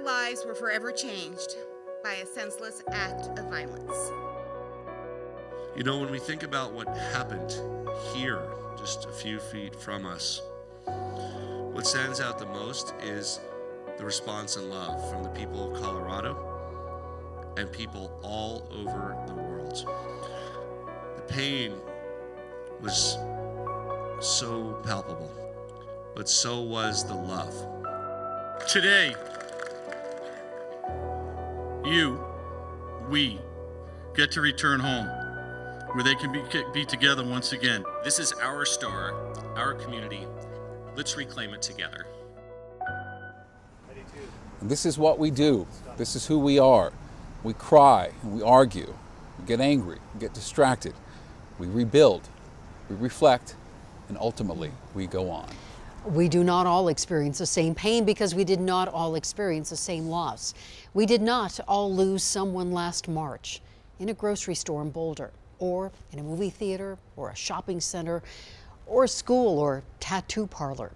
lives were forever changed by a senseless act of violence. You know, when we think about what happened here, just a few feet from us, what stands out the most is the response and love from the people of Colorado and people all over the world. The pain was so palpable, but so was the love. Today, we get to return home, where they can be together once again. This is our star, our community. Let's reclaim it together. And this is what we do. This is who we are. We cry and we argue. We get angry, we get distracted. We rebuild, we reflect, and ultimately we go on. We do not all experience the same pain because we did not all experience the same loss. We did not all lose someone last March in a grocery store in Boulder, or in a movie theater, or a shopping center, or a school or tattoo parlor.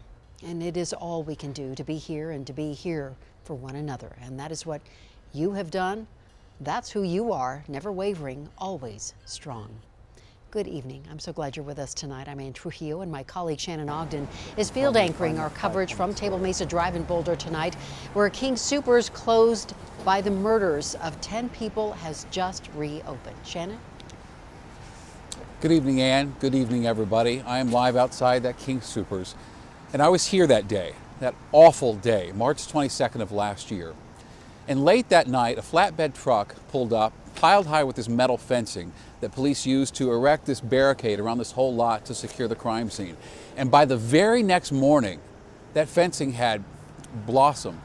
And it is all we can do to be here and to be here for one another. And that is what you have done. That's who you are, never wavering, always strong. Good evening. I'm so glad you're with us tonight. I'm Ann Trujillo, and my colleague Shannon Ogden is field anchoring our coverage from Table Mesa Drive in Boulder tonight, where King Soopers, closed by the murders of 10 people, has just reopened. Shannon? Good evening, Ann. Good evening, everybody. I am live outside that King Soopers, and I was here that day, that awful day, March 22nd of last year. And late that night, a flatbed truck pulled up, piled high with this metal fencing that police used to erect this barricade around this whole lot to secure the crime scene. And by the very next morning, that fencing had blossomed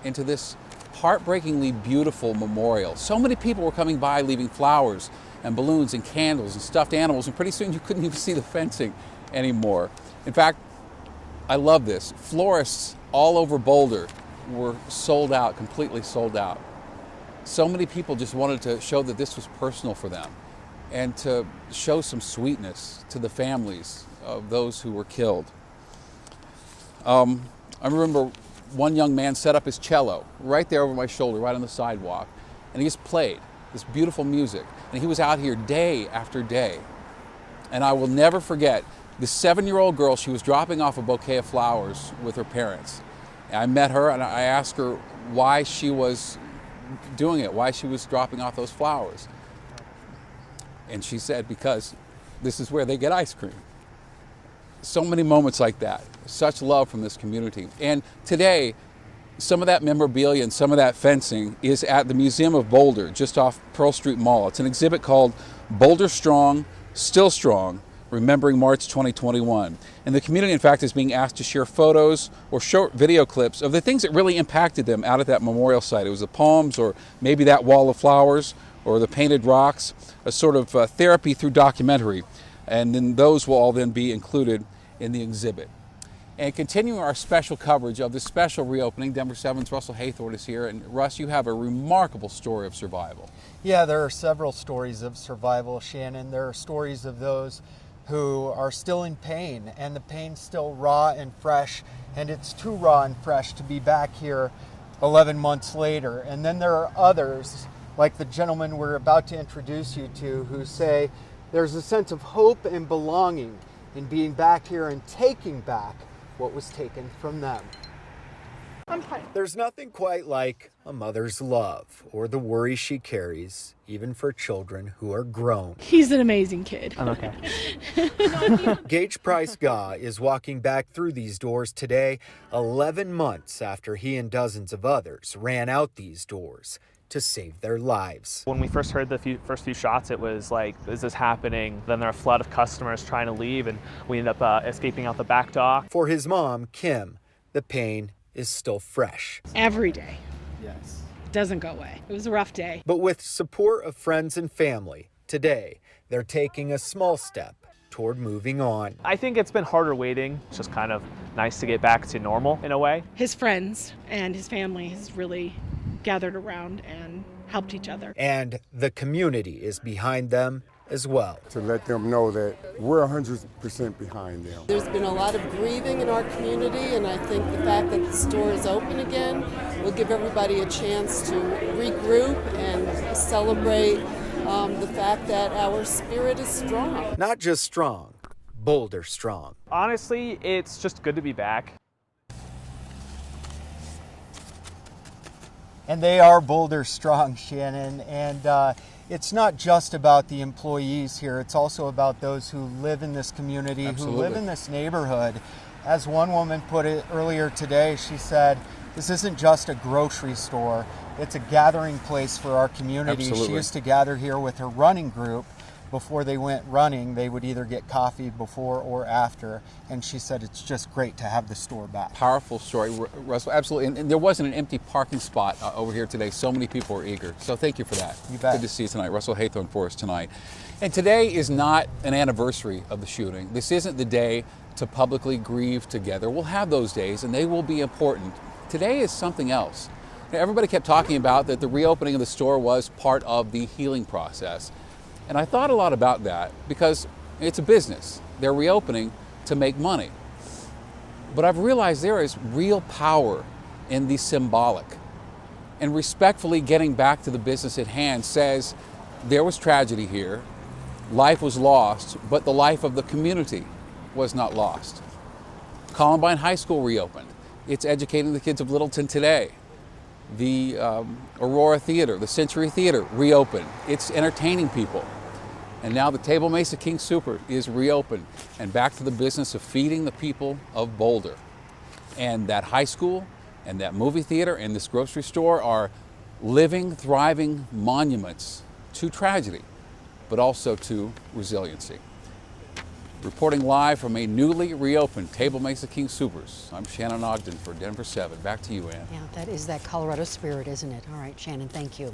into this heartbreakingly beautiful memorial. So many people were coming by, leaving flowers and balloons and candles and stuffed animals, and pretty soon you couldn't even see the fencing anymore. In fact, I love this. Florists all over Boulder were sold out, completely sold out. So many people just wanted to show that this was personal for them and to show some sweetness to the families of those who were killed. I remember one young man set up his cello right there over my shoulder, right on the sidewalk, and he just played this beautiful music. And he was out here day after day. And I will never forget this 7-year-old girl. She was dropping off a bouquet of flowers with her parents. I met her and I asked her why she was doing it, why she was dropping off those flowers. And she said, because this is where they get ice cream. So many moments like that, such love from this community. And today, some of that memorabilia and some of that fencing is at the Museum of Boulder, just off Pearl Street Mall. It's an exhibit called Boulder Strong, Still Strong, Remembering March 2021. And the community, in fact, is being asked to share photos or short video clips of the things that really impacted them out at that memorial site. It was the poems, or maybe that wall of flowers, or the painted rocks, a sort of therapy through documentary. And then those will all then be included in the exhibit. And continuing our special coverage of this special reopening, Denver 7's Russell Haythorne is here. And Russ, you have a remarkable story of survival. Yeah, there are several stories of survival, Shannon. There are stories of those who are still in pain, and the pain's still raw and fresh, and it's too raw and fresh to be back here 11 months later. And then there are others, like the gentleman we're about to introduce you to, who say there's a sense of hope and belonging in being back here and taking back what was taken from them. There's nothing quite like a mother's love or the worry she carries, even for children who are grown. He's an amazing kid. I'm okay. Gage Price Gaw is walking back through these doors today, 11 months after he and dozens of others ran out these doors to save their lives. When we first heard the first few shots, it was like, is this happening? Then there are a flood of customers trying to leave, and we ended up escaping out the back dock. For his mom, Kim, the pain is still fresh. Every day. Yes. Doesn't go away. It was a rough day. But with support of friends and family, today they're taking a small step toward moving on. I think it's been harder waiting. It's just kind of nice to get back to normal in a way. His friends and his family has really gathered around and helped each other. And the community is behind them as well. To let them know that we're 100% behind them. There's been a lot of grieving in our community, and I think the fact that the store is open again will give everybody a chance to regroup and celebrate the fact that our spirit is strong. Not just strong, Boulder strong. Honestly, it's just good to be back. And they are Boulder strong, Shannon. And it's not just about the employees here. It's also about those who live in this community, Absolutely. who live in this neighborhood. As one woman put it earlier today, she said, this isn't just a grocery store. It's a gathering place for our community. Absolutely. She used to gather here with her running group. Before they went running, they would either get coffee before or after. And she said it's just great to have the store back. Powerful story, Russell, absolutely. And there wasn't an empty parking spot over here today. So many people were eager. So thank you for that. You bet. Good to see you tonight. Russell Haythorne for us tonight. And today is not an anniversary of the shooting. This isn't the day to publicly grieve together. We'll have those days and they will be important. Today is something else. Now, everybody kept talking about that the reopening of the store was part of the healing process. And I thought a lot about that because it's a business. They're reopening to make money. But I've realized there is real power in the symbolic. And respectfully getting back to the business at hand says there was tragedy here, life was lost, but the life of the community was not lost. Columbine High School reopened. It's educating the kids of Littleton today. The Aurora Theater, the Century Theater reopened. It's entertaining people. And now the Table Mesa King Super is reopened and back to the business of feeding the people of Boulder. And that high school and that movie theater and this grocery store are living, thriving monuments to tragedy, but also to resiliency. Reporting live from a newly reopened Table Mesa King Soopers, I'm Shannon Ogden for Denver 7. Back to you, Ann. Yeah, that is that Colorado spirit, isn't it? All right, Shannon, thank you.